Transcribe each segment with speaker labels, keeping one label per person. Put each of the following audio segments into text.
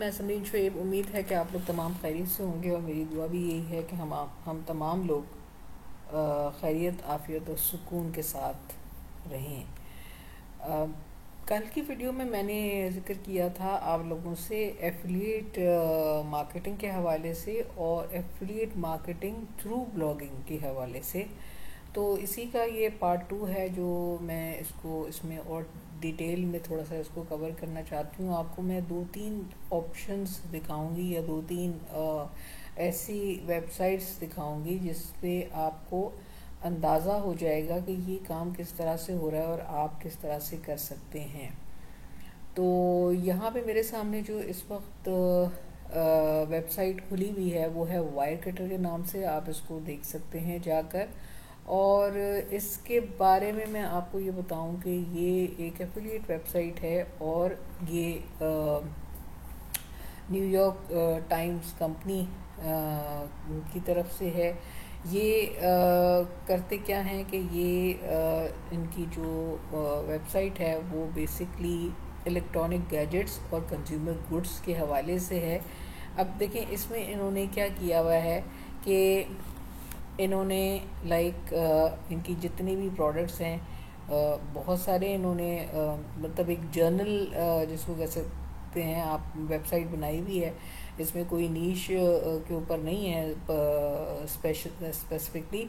Speaker 1: मैं समीन शुएब। उम्मीद है कि आप लोग तमाम खैरियत से होंगे और मेरी दुआ भी यही है कि हम तमाम लोग खैरियत, आफ़ियत और सुकून के साथ रहें। अ, कल की वीडियो में मैंने ज़िक्र किया था आप लोगों से एफिलिएट मार्केटिंग के हवाले से और एफिलिएट मार्केटिंग थ्रू ब्लॉगिंग के हवाले से। तो इसी का ये पार्ट 2 है जो मैं इसमें और डिटेल में थोड़ा सा इसको कवर करना चाहती हूँ। आपको मैं 2-3 ऑप्शंस दिखाऊंगी या 2-3 ऐसी वेबसाइट्स दिखाऊंगी जिस पे आपको अंदाज़ा हो जाएगा कि ये काम किस तरह से हो रहा है और आप किस तरह से कर सकते हैं। तो यहाँ पे मेरे सामने जो इस वक्त वेबसाइट खुली हुई है वो है वायर कटर के नाम से। आप इसको देख सकते हैं जाकर। और इसके बारे में मैं आपको ये बताऊं कि ये एक एफिलिएट वेबसाइट है और ये न्यूयॉर्क टाइम्स कंपनी की तरफ से है। ये करते क्या हैं कि ये इनकी जो वेबसाइट है वो बेसिकली इलेक्ट्रॉनिक गैजेट्स और कंज्यूमर गुड्स के हवाले से है। अब देखें इसमें इन्होंने क्या किया हुआ है कि इन्होंने इनकी जितनी भी प्रोडक्ट्स हैं बहुत सारे इन्होंने मतलब एक जर्नल जिसको कह सकते हैं आप वेबसाइट बनाई हुई है। इसमें कोई नीश के ऊपर नहीं है स्पेसिफिकली।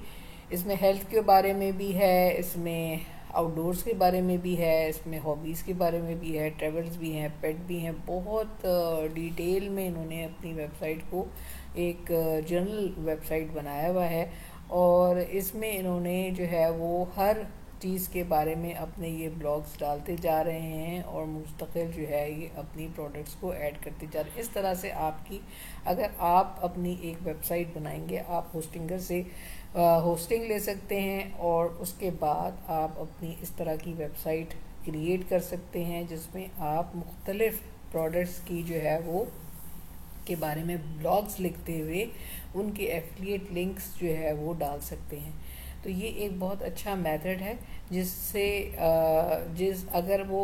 Speaker 1: इसमें हेल्थ के बारे में भी है, इसमें आउटडोर्स के बारे में भी है, इसमें हॉबीज़ के बारे में भी है, ट्रेवल्स भी हैं, पेट भी हैं। बहुत डिटेल में इन्होंने अपनी वेबसाइट को एक जर्नल वेबसाइट बनाया हुआ है और इसमें इन्होंने जो है वो हर चीज़ के बारे में अपने ये ब्लॉग्स डालते जा रहे हैं और मुस्तकिल जो है ये अपनी प्रोडक्ट्स को ऐड करते जा रहे हैं। इस तरह से आपकी अगर आप अपनी एक वेबसाइट बनाएंगे, आप होस्टिंगर से होस्टिंग ले सकते हैं और उसके बाद आप अपनी इस तरह की वेबसाइट क्रिएट कर सकते हैं जिसमें आप मुख्तलिफ प्रोडक्ट्स की जो है वो के बारे में ब्लॉग्स लिखते हुए उनके एफिलिएट लिंक्स जो है वो डाल सकते हैं। तो ये एक बहुत अच्छा मेथड है जिससे अगर वो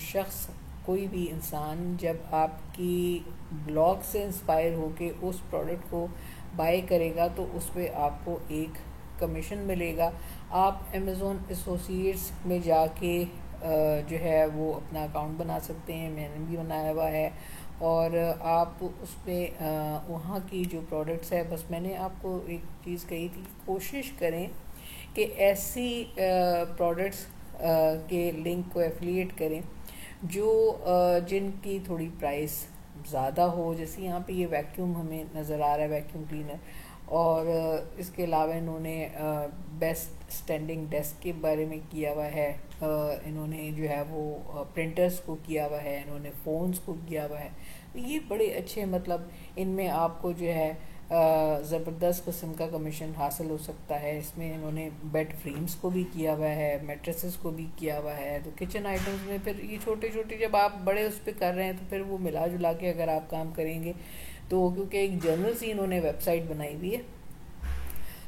Speaker 1: शख्स कोई भी इंसान जब आपकी ब्लॉग से इंस्पायर होके उस प्रोडक्ट को बाय करेगा तो उस पर आपको एक कमीशन मिलेगा। आप अमेज़ॉन एसोसिएट्स में जाके जो है वो अपना अकाउंट बना सकते हैं। मैंने भी बनाया हुआ है और आप उस पर वहाँ की जो प्रोडक्ट्स है, बस मैंने आपको एक चीज़ कही थी, कोशिश करें कि ऐसी प्रोडक्ट्स के लिंक को एफिलिएट करें जो जिनकी थोड़ी प्राइस ज़्यादा हो। जैसे यहाँ पे ये वैक्यूम हमें नज़र आ रहा है, वैक्यूम क्लीनर। और इसके अलावा इन्होंने बेस्ट स्टैंडिंग डेस्क के बारे में किया हुआ है। इन्होंने जो है वो प्रिंटर्स को किया हुआ है, इन्होंने फ़ोन्स को किया हुआ है। तो ये बड़े अच्छे, मतलब इनमें आपको जो है ज़बरदस्त किस्म का कमीशन हासिल हो सकता है। इसमें इन्होंने बेड फ्रेम्स को भी किया हुआ है, मैट्रेसेस को भी किया हुआ है। तो किचन आइटम्स में फिर ये छोटे छोटे जब आप बड़े उस पर कर रहे हैं तो फिर वो मिला जुला के अगर आप काम करेंगे तो, क्योंकि एक जर्नल सी इन्होंने वेबसाइट बनाई हुई है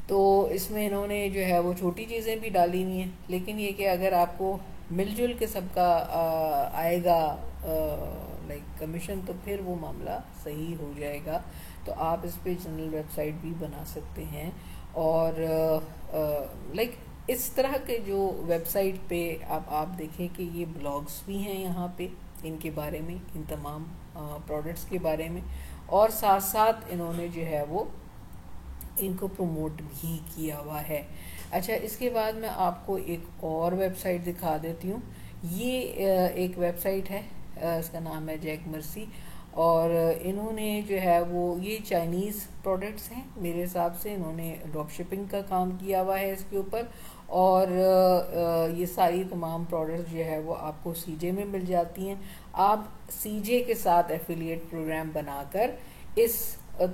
Speaker 1: तो इसमें इन्होंने जो है वो छोटी चीज़ें भी डाली हुई हैं। लेकिन ये कि अगर आपको मिलजुल के सबका आएगा कमीशन तो फिर वो मामला सही हो जाएगा। तो आप इस पे जनरल वेबसाइट भी बना सकते हैं और इस तरह के जो वेबसाइट पे आप देखें कि ये ब्लॉग्स भी हैं यहाँ पे इनके बारे में, इन तमाम प्रोडक्ट्स के बारे में, और साथ साथ इन्होंने जो है वो इनको प्रमोट भी किया हुआ है। अच्छा, इसके बाद मैं आपको एक और वेबसाइट दिखा देती हूँ। ये एक वेबसाइट है, इसका नाम है जैक मर्सी और इन्होंने जो है वो ये चाइनीज़ प्रोडक्ट्स हैं मेरे हिसाब से। इन्होंने ड्रॉप शिपिंग का काम किया हुआ है इसके ऊपर और ये सारी तमाम प्रोडक्ट्स जो है वो आपको सीजे में मिल जाती हैं। आप सीजे के साथ एफिलिएट प्रोग्राम बनाकर इस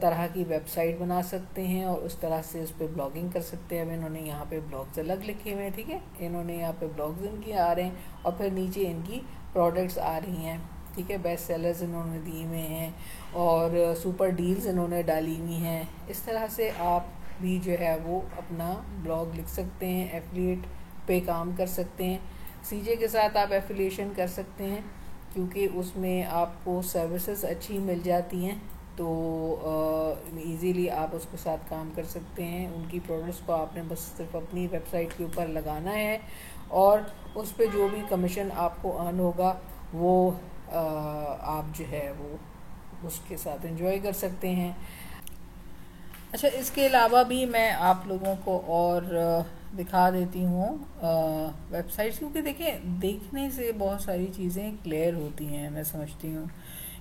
Speaker 1: तरह की वेबसाइट बना सकते हैं और उस तरह से उस पर ब्लॉगिंग कर सकते हैं। अब इन्होंने यहाँ पे ब्लॉग्स अलग लिखे हुए हैं, ठीक है। इन्होंने यहाँ पे ब्लॉग्स इनकी आ रहे हैं और फिर नीचे इनकी प्रोडक्ट्स आ रही हैं, ठीक है। बेस्ट सेलर्स इन्होंने दिए हुए हैं और सुपर डील्स इन्होंने डाली हुई हैं। इस तरह से आप भी जो है वो अपना ब्लॉग लिख सकते हैं, एफिलिएट पे काम कर सकते हैं। सीजे के साथ आप एफिलिएशन कर सकते हैं क्योंकि उसमें आपको सर्विसेज अच्छी मिल जाती हैं, तो इजीली आप उसके साथ काम कर सकते हैं। उनकी प्रोडक्ट्स को आपने बस सिर्फ अपनी वेबसाइट के ऊपर लगाना है और उस पर जो भी कमीशन आपको अर्न होगा वो आप जो है वो उसके साथ एंजॉय कर सकते हैं। अच्छा, इसके अलावा भी मैं आप लोगों को और दिखा देती हूँ वेबसाइट्स, क्योंकि देखिए देखने से बहुत सारी चीज़ें क्लियर होती हैं। मैं समझती हूँ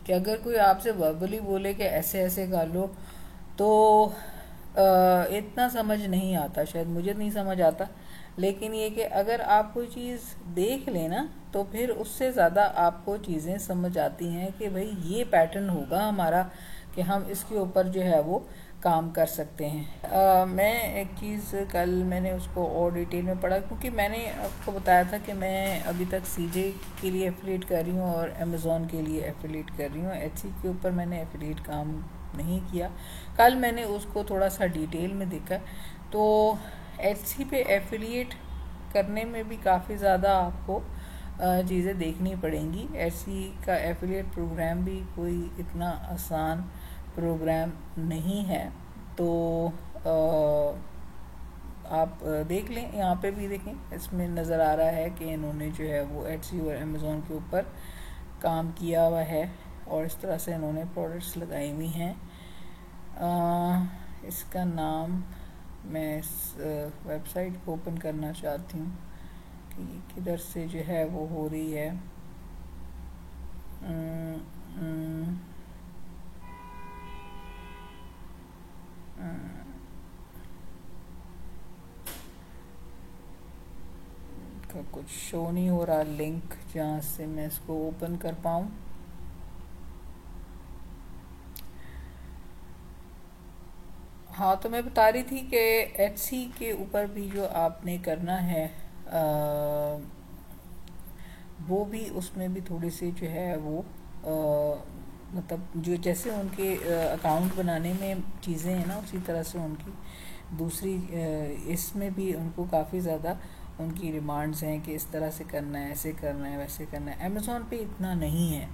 Speaker 1: कि अगर कोई आपसे वर्बली बोले कि ऐसे ऐसे कर लो तो इतना समझ नहीं आता, शायद मुझे नहीं समझ आता, लेकिन ये कि अगर आप कोई चीज़ देख लें ना तो फिर उससे ज़्यादा आपको चीज़ें समझ आती हैं कि भाई ये पैटर्न होगा हमारा कि हम इसके ऊपर जो है वो काम कर सकते हैं। मैं एक चीज़ कल मैंने उसको और डिटेल में पढ़ा, क्योंकि मैंने आपको बताया था कि मैं अभी तक सीजे के लिए एफिलिएट कर रही हूँ और अमेज़ॉन के लिए एफिलिएट कर रही हूँ। एचसी के ऊपर मैंने एफिलिएट काम नहीं किया। कल मैंने उसको थोड़ा सा डिटेल में देखा, तो एचसी पे एफिलिएट करने में भी काफ़ी ज़्यादा आपको चीज़ें देखनी पड़ेंगी। एचसी का एफिलिएट प्रोग्राम भी कोई इतना आसान प्रोग्राम नहीं है। तो आप देख लें, यहाँ पे भी देखें, इसमें नज़र आ रहा है कि इन्होंने जो है वो एटसी और अमेज़ॉन के ऊपर काम किया हुआ है और इस तरह से इन्होंने प्रोडक्ट्स लगाई हुई हैं। इसका नाम मैं इस वेबसाइट को ओपन करना चाहती हूँ कि किधर से जो है वो हो रही है। का कुछ शो नहीं हो रहा लिंक जहाँ से मैं इसको ओपन कर पाऊँ। हाँ, तो मैं बता रही थी कि एचसी के ऊपर भी जो आपने करना है वो भी उसमें भी थोड़ी सी जो है वो मतलब जो जैसे उनके अकाउंट बनाने में चीज़ें हैं ना, उसी तरह से उनकी दूसरी इसमें भी उनको काफ़ी ज़्यादा उनकी डिमांड्स हैं कि इस तरह से करना है, ऐसे करना है, वैसे करना है। अमेज़ॉन पे इतना नहीं है।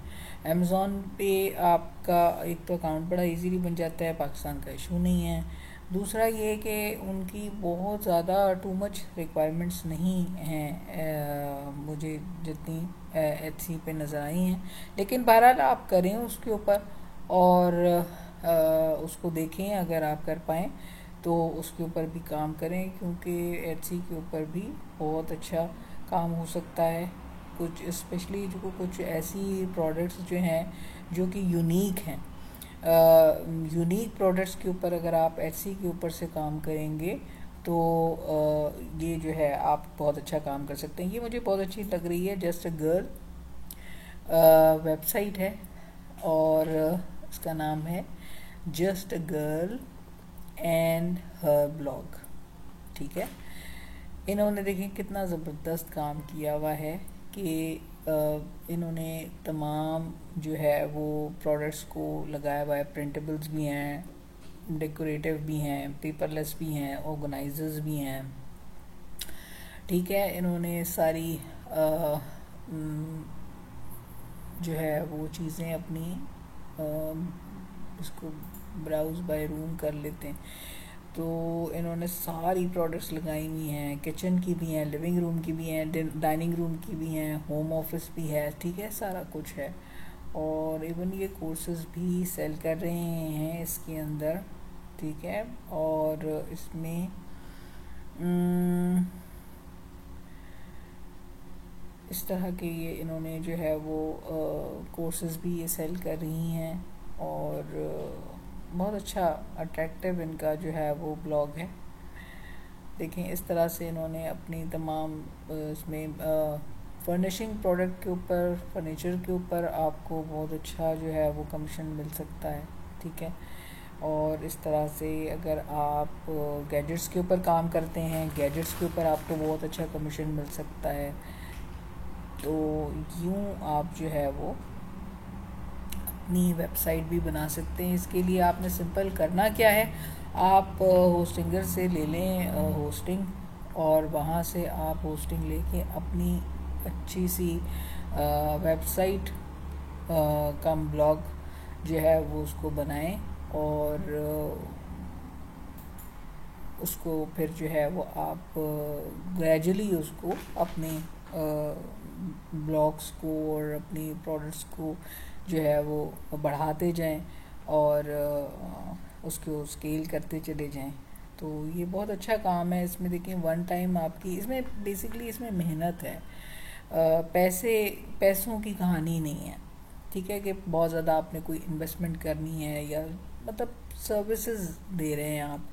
Speaker 1: अमेज़ॉन पे आपका एक तो अकाउंट बड़ा इजीली बन जाता है, पाकिस्तान का इशू नहीं है। दूसरा ये कि उनकी बहुत ज़्यादा टू मच रिक्वायरमेंट्स नहीं हैं मुझे जितनी एचसी पे नज़र आई हैं। लेकिन बहरहाल आप करें उसके ऊपर और उसको देखें, अगर आप कर पाएँ तो उसके ऊपर भी काम करें, क्योंकि एचसी के ऊपर भी बहुत अच्छा काम हो सकता है। कुछ स्पेशली जो कुछ ऐसी प्रोडक्ट्स जो हैं जो कि यूनिक हैं, यूनिक प्रोडक्ट्स के ऊपर अगर आप एचसी के ऊपर से काम करेंगे तो ये जो है आप बहुत अच्छा काम कर सकते हैं। ये मुझे बहुत अच्छी लग रही है, जस्ट अ गर्ल वेबसाइट है और इसका नाम है just a girl and her blog. ठीक है, इन्होंने देखें कितना ज़बरदस्त काम किया हुआ है कि इन्होंने तमाम जो है वो प्रोडक्ट्स को लगाया हुआ है। प्रिंटेबल्स भी हैं, डेकोरेटिव भी हैं, पेपरलेस भी हैं, ऑर्गेनाइजर्स भी हैं। ठीक है, इन्होंने सारी जो है वो चीज़ें अपनी उसको ब्राउज बाय रूम कर लेते हैं, तो इन्होंने सारी प्रोडक्ट्स लगाई हुई हैं। किचन की भी हैं, लिविंग रूम की भी हैं, डाइनिंग रूम की भी हैं, होम ऑफिस भी है। ठीक है, सारा कुछ है और इवन ये कोर्सेज भी सेल कर रहे हैं इसके अंदर। ठीक है, और इसमें इस तरह के ये इन्होंने जो है वो कोर्सेज भी ये सेल कर रही हैं और बहुत अच्छा अट्रैक्टिव इनका जो है वो ब्लॉग है। देखें, इस तरह से इन्होंने अपनी तमाम इसमें फर्निशिंग प्रोडक्ट के ऊपर, फर्नीचर के ऊपर आपको बहुत अच्छा जो है वो कमीशन मिल सकता है। ठीक है, और इस तरह से अगर आप गैजेट्स के ऊपर काम करते हैं, गैजेट्स के ऊपर आपको बहुत अच्छा कमीशन मिल सकता है। तो यूँ आप जो है वो अपनी वेबसाइट भी बना सकते हैं। इसके लिए आपने सिंपल करना क्या है, आप होस्टिंगर से ले लें होस्टिंग और वहाँ से आप होस्टिंग लेके अपनी अच्छी सी वेबसाइट कम ब्लॉग जो है वो उसको बनाएं, और उसको फिर जो है वो आप ग्रेजुअली उसको अपने ब्लॉग्स को और अपनी प्रोडक्ट्स को जो है वो बढ़ाते जाएं, और उसको स्केल करते चले जाएं। तो ये बहुत अच्छा काम है। इसमें देखिए वन टाइम आपकी, इसमें बेसिकली इसमें मेहनत है, पैसों की कहानी नहीं है। ठीक है कि बहुत ज़्यादा आपने कोई इन्वेस्टमेंट करनी है, या मतलब सर्विसेज दे रहे हैं आप,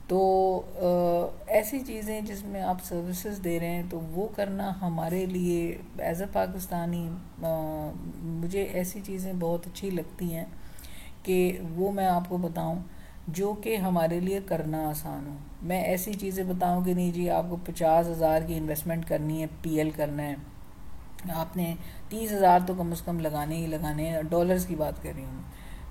Speaker 1: तो ऐसी चीज़ें जिसमें आप सर्विसेज दे रहे हैं तो वो करना हमारे लिए एज अ पाकिस्तानी, मुझे ऐसी चीज़ें बहुत अच्छी लगती हैं कि वो मैं आपको बताऊं जो कि हमारे लिए करना आसान हो। मैं ऐसी चीज़ें बताऊं कि नहीं जी आपको 50,000 की इन्वेस्टमेंट करनी है, पीएल करना है, आपने 30,000 तो कम से कम लगाने ही लगाने हैं, डॉलर्स की बात कर रही हूँ।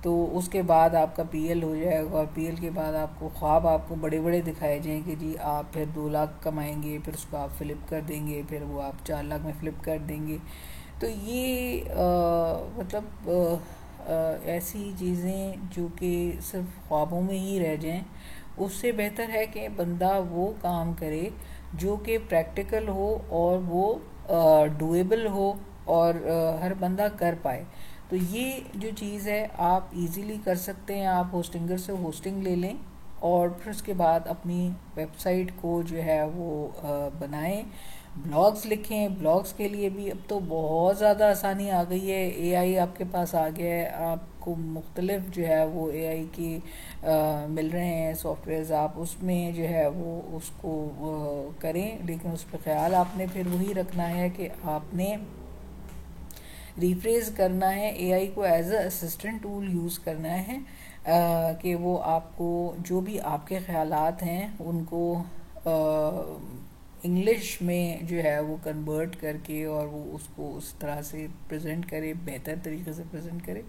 Speaker 1: तो उसके बाद आपका पीएल हो जाएगा, और पीएल के बाद आपको ख्वाब आपको बड़े बड़े दिखाए जाएँ कि जी आप फिर 2 लाख कमाएंगे, फिर उसको आप फ्लिप कर देंगे, फिर वो आप 4 लाख में फ्लिप कर देंगे। तो ये मतलब ऐसी चीज़ें जो कि सिर्फ ख्वाबों में ही रह जाएं, उससे बेहतर है कि बंदा वो काम करे जो कि प्रैक्टिकल हो और वो डुएबल हो, और हर बंदा कर पाए। तो ये जो चीज़ है आप इजीली कर सकते हैं। आप होस्टिंगर से होस्टिंग ले लें, और फिर उसके बाद अपनी वेबसाइट को जो है वो बनाएं, ब्लॉग्स लिखें। ब्लॉग्स के लिए भी अब तो बहुत ज़्यादा आसानी आ गई है, एआई आपके पास आ गया है, आपको मुख्तलिफ जो है वो एआई की मिल रहे हैं सॉफ्टवेयर्स, आप उसमें जो है वो उसको करें। लेकिन उस पर ख्याल आपने फिर वही रखना है कि आपने रिफ्रेज करना है, एआई को as a assistant tool use करना है, कि वो आपको जो भी आपके ख्यालात हैं उनको इंग्लिश में जो है वो कन्वर्ट करके और वो उसको उस तरह से प्रेजेंट करे, बेहतर तरीके से प्रेजेंट करे।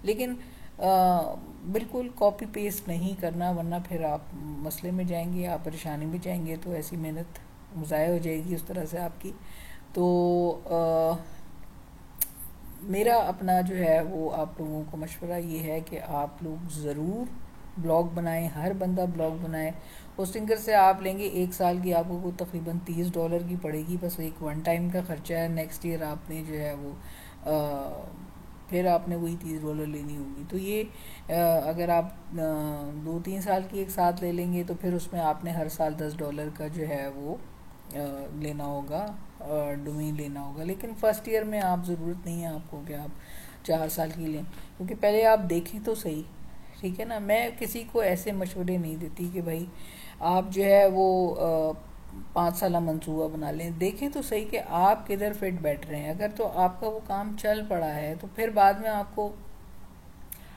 Speaker 1: लेकिन बिल्कुल कॉपी पेस्ट नहीं करना, वरना फिर आप मसले में जाएंगे, आप परेशानी में जाएंगे, तो ऐसी मेहनत ज़ाया हो जाएगी उस तरह से आपकी। तो मेरा अपना जो है वो आप लोगों को मशवरा ये है कि आप लोग ज़रूर ब्लॉग बनाएं, हर बंदा ब्लॉग बनाए। होस्टिंगर से आप लेंगे 1 साल की, आपको को तकरीबन $30 की पड़ेगी, बस एक वन टाइम का ख़र्चा है। नेक्स्ट ईयर आपने जो है वो फिर आपने वही $30 लेनी होगी। तो ये अगर आप 2-3 साल की एक साथ ले लेंगे तो फिर उसमें आपने हर साल $10 का जो है वो लेना होगा, डोमेन लेना होगा। लेकिन फर्स्ट ईयर में आप ज़रूरत नहीं है आपको कि आप 4 साल की लें, क्योंकि पहले आप देखें तो सही, ठीक है ना। मैं किसी को ऐसे मशवरे नहीं देती कि भाई आप जो है वो 5 साल मंसूबा बना लें, देखें तो सही कि आप किधर फिट बैठ रहे हैं। अगर तो आपका वो काम चल पड़ा है तो फिर बाद में आपको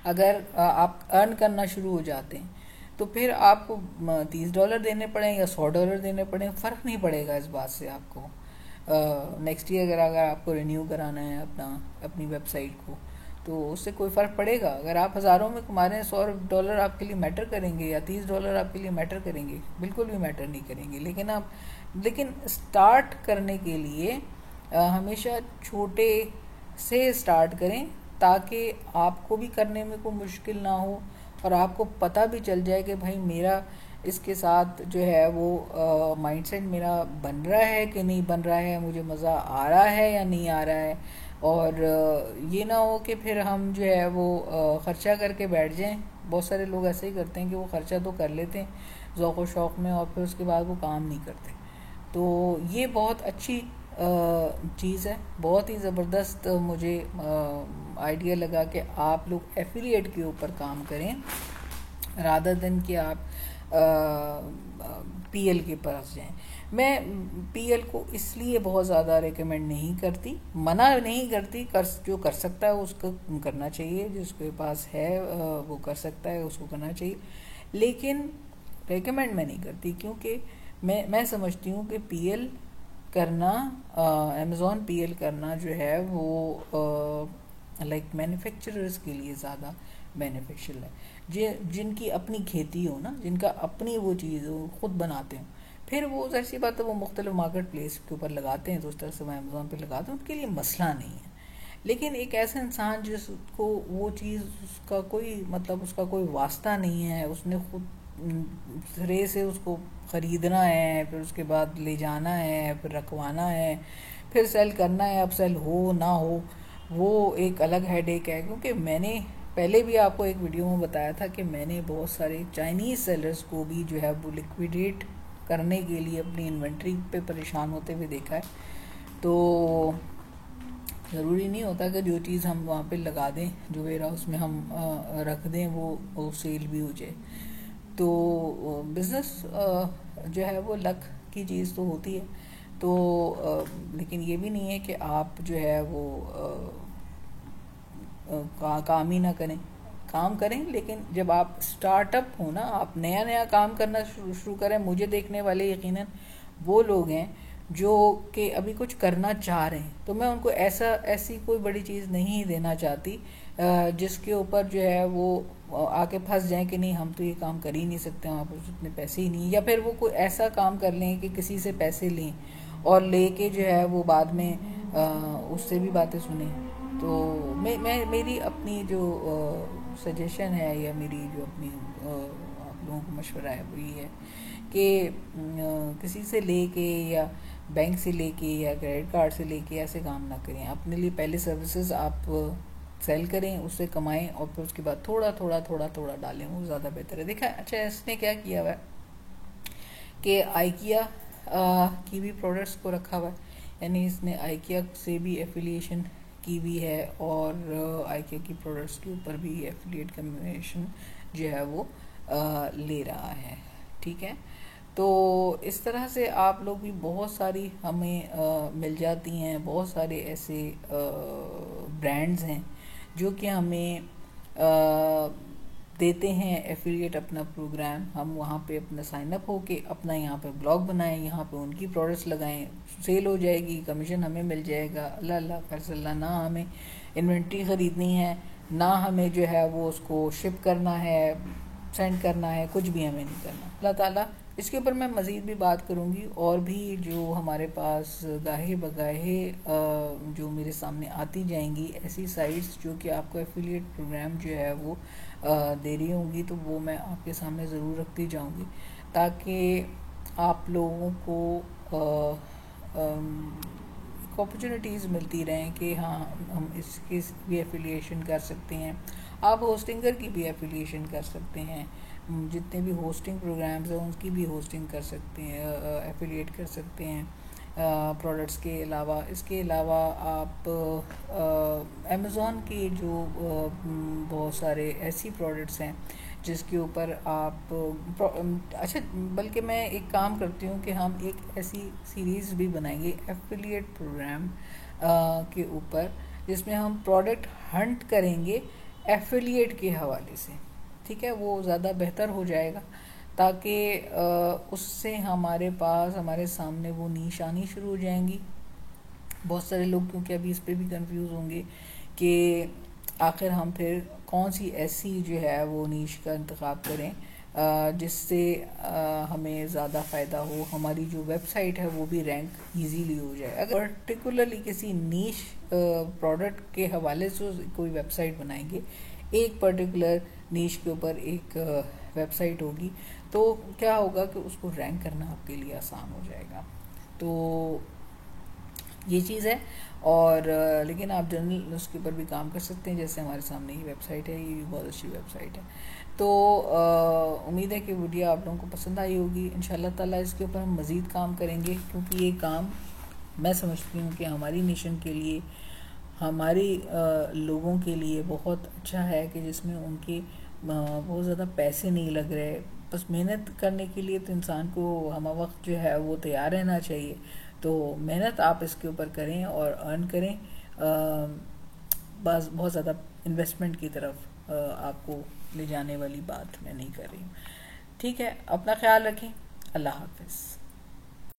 Speaker 1: अगर आप अर्न करना शुरू हो जाते हैं तो फिर आपको $30 देने पड़े या $100 देने पड़े, फ़र्क नहीं पड़ेगा इस बात से आपको। नेक्स्ट ईयर अगर आपको रिन्यू कराना है अपनी वेबसाइट को, तो उससे कोई फ़र्क पड़ेगा। अगर आप हज़ारों में कमा रहे हैं, $100 आपके लिए मैटर करेंगे या $30 आपके लिए मैटर करेंगे? बिल्कुल भी मैटर नहीं करेंगे। लेकिन स्टार्ट करने के लिए हमेशा छोटे से स्टार्ट करें, ताकि आपको भी करने में कोई मुश्किल ना हो, और आपको पता भी चल जाए कि भाई मेरा इसके साथ जो है वो माइंडसेट मेरा बन रहा है कि नहीं बन रहा है, मुझे मज़ा आ रहा है या नहीं आ रहा है। और ये ना हो कि फिर हम जो है वो ख़र्चा करके बैठ जाएं। बहुत सारे लोग ऐसे ही करते हैं कि वो ख़र्चा तो कर लेते हैं ज़ौक़ व शौक़ में, और फिर उसके बाद वो काम नहीं करते। तो ये बहुत अच्छी चीज़ है, बहुत ही ज़बरदस्त मुझे आइडिया लगा कि आप लोग एफिलिएट के ऊपर काम करें रादर देन कि आप पीएल के पास जाएं। मैं पीएल को इसलिए बहुत ज़्यादा रेकमेंड नहीं करती, मना नहीं करती, जो कर सकता है उसको करना चाहिए, जिसके पास है वो कर सकता है, उसको करना चाहिए। लेकिन रेकमेंड मैं नहीं करती, क्योंकि मैं समझती हूँ कि पीएल करना, अमेज़ॉन पीएल करना जो है वो लाइक मैन्युफैक्चरर्स के लिए ज़्यादा बेनिफिशियल है। जिनकी अपनी खेती हो ना, जिनका अपनी वो चीज़ हो, ख़ुद बनाते हो, फिर वो ऐसी बात है वो मुख्तलिफ मार्केट प्लेस के ऊपर लगाते हैं, तो उस तरह से मैं अमेज़ॉन पे लगाता हूँ, उनके लिए मसला नहीं है। लेकिन एक ऐसा इंसान जिसको वो चीज़ उसका कोई मतलब उसका कोई वास्ता नहीं है, उसने खुद सिरे से उसको ख़रीदना है, फिर उसके बाद ले जाना है, फिर रखवाना है, फिर सेल करना है, अब सेल हो ना हो वो एक अलग हेडेक है। क्योंकि मैंने पहले भी आपको एक वीडियो में बताया था कि मैंने बहुत सारे चाइनीज़ सेलर्स को भी जो है वो लिक्विडेट करने के लिए अपनी इन्वेंट्री पे परेशान होते हुए देखा है। तो ज़रूरी नहीं होता कि जो चीज़ हम वहाँ पे लगा दें, जो वेयर हाउस में हम रख दें, वो सेल भी हो जाए। तो बिज़नेस जो है वो लक की चीज़ तो होती है। तो लेकिन ये भी नहीं है कि आप जो है वो काम ही ना करें, काम करें। लेकिन जब आप स्टार्टअप हो ना, आप नया नया काम करना शुरू करें, मुझे देखने वाले यकीनन वो लोग हैं जो कि अभी कुछ करना चाह रहे हैं, तो मैं उनको ऐसी कोई बड़ी चीज़ नहीं देना चाहती जिसके ऊपर जो है वो आके फंस जाएं कि नहीं हम तो ये काम कर ही नहीं सकते, हमारे पास उतने पैसे ही नहीं, या फिर वो कोई ऐसा काम कर लें कि किसी से पैसे लें और लेके जो है वो बाद में उससे भी बातें सुने। तो मैं मेरी अपनी जो सजेशन है या मेरी जो अपनी आप लोगों को मशवरा है वो ये है कि किसी से लेके या बैंक से लेके या क्रेडिट कार्ड से लेके ऐसे काम ना करें। अपने लिए पहले सर्विसेज आप सेल करें, उससे कमाएं और फिर उसके बाद थोड़ा थोड़ा थोड़ा थोड़ा डालें, वो ज़्यादा बेहतर है। देखा अच्छा इसने क्या किया हुआ है कि आइकिया की भी प्रोडक्ट्स को रखा हुआ है, यानी इसने आइकिया से भी एफिलिएशन की भी है और आइकिया की प्रोडक्ट्स के ऊपर भी एफिलिएट कमीशन जो है वो ले रहा है। ठीक है, तो इस तरह से आप लोग भी बहुत सारी हमें मिल जाती हैं, बहुत सारे ऐसे ब्रांड्स हैं जो कि हमें देते हैं एफिलिएट अपना प्रोग्राम। हम वहाँ पे अपना साइन अप होके अपना यहाँ पे ब्लॉग बनाएं, यहाँ पे उनकी प्रोडक्ट्स लगाएं, सेल हो जाएगी, कमीशन हमें मिल जाएगा। अल्लाह अल्लाह फैसला, ना हमें इन्वेंट्री ख़रीदनी है, ना हमें जो है वो उसको शिप करना है, सेंड करना है, कुछ भी हमें नहीं करना। अल्लाह ताला इसके ऊपर मैं मज़ीद भी बात करूँगी, और भी जो हमारे पास गाहे बगाहे जो मेरे सामने आती जाएंगी ऐसी साइट्स जो कि आपको एफिलिएट प्रोग्राम जो है वो दे रही होंगी, तो वो मैं आपके सामने ज़रूर रखती जाऊँगी ताकि आप लोगों को अपॉर्चुनिटीज़ मिलती रहें कि हाँ हम इसकी भी एफिलिएशन कर सकते हैं। आप होस्टिंगर की भी एफिलिएशन कर सकते हैं, जितने भी होस्टिंग प्रोग्राम्स हैं उनकी भी होस्टिंग कर सकते हैं, एफिलिएट कर सकते हैं प्रोडक्ट्स के अलावा। इसके अलावा आप अमेज़ॉन के जो बहुत सारे ऐसी प्रोडक्ट्स हैं जिसके ऊपर आप अच्छा, बल्कि मैं एक काम करती हूँ कि हम एक ऐसी सीरीज़ भी बनाएंगे एफिलिएट प्रोग्राम के ऊपर, जिसमें हम प्रोडक्ट हंट करेंगे एफिलिएट के हवाले से। ठीक है, वो ज़्यादा बेहतर हो जाएगा ताकि उससे हमारे सामने वो नीश आनी शुरू हो जाएंगी। बहुत सारे लोग क्योंकि अभी इस पर भी कंफ्यूज होंगे कि आखिर हम फिर कौन सी ऐसी जो है वो नीश का इंतखाब करें जिससे हमें ज़्यादा फ़ायदा हो, हमारी जो वेबसाइट है वो भी रैंक इजीली हो जाए। अगर पर्टिकुलरली किसी नीश प्रोडक्ट के हवाले से कोई वेबसाइट बनाएंगे, एक पर्टिकुलर नीश के ऊपर एक वेबसाइट होगी, तो क्या होगा कि उसको रैंक करना आपके लिए आसान हो जाएगा। तो ये चीज़ है। और लेकिन आप जनरल उसके ऊपर भी काम कर सकते हैं, जैसे हमारे सामने ही वेबसाइट है, ये भी बहुत अच्छी वेबसाइट है। तो उम्मीद है कि वीडियो आप लोगों को पसंद आई होगी। इंशाल्लाह ताला इसके ऊपर हम मज़ीद काम करेंगे, क्योंकि ये काम मैं समझती हूँ कि हमारी नेशन के लिए, हमारे लोगों के लिए बहुत अच्छा है कि जिसमें उनके बहुत ज़्यादा पैसे नहीं लग रहे। बस मेहनत करने के लिए तो इंसान को हम वक्त जो है वो तैयार रहना चाहिए। तो मेहनत आप इसके ऊपर करें और अर्न करें, बस बहुत ज़्यादा इन्वेस्टमेंट की तरफ आपको ले जाने वाली बात मैं नहीं कर रही हूँ। ठीक है, अपना ख्याल रखें। अल्लाह हाफ़िज़।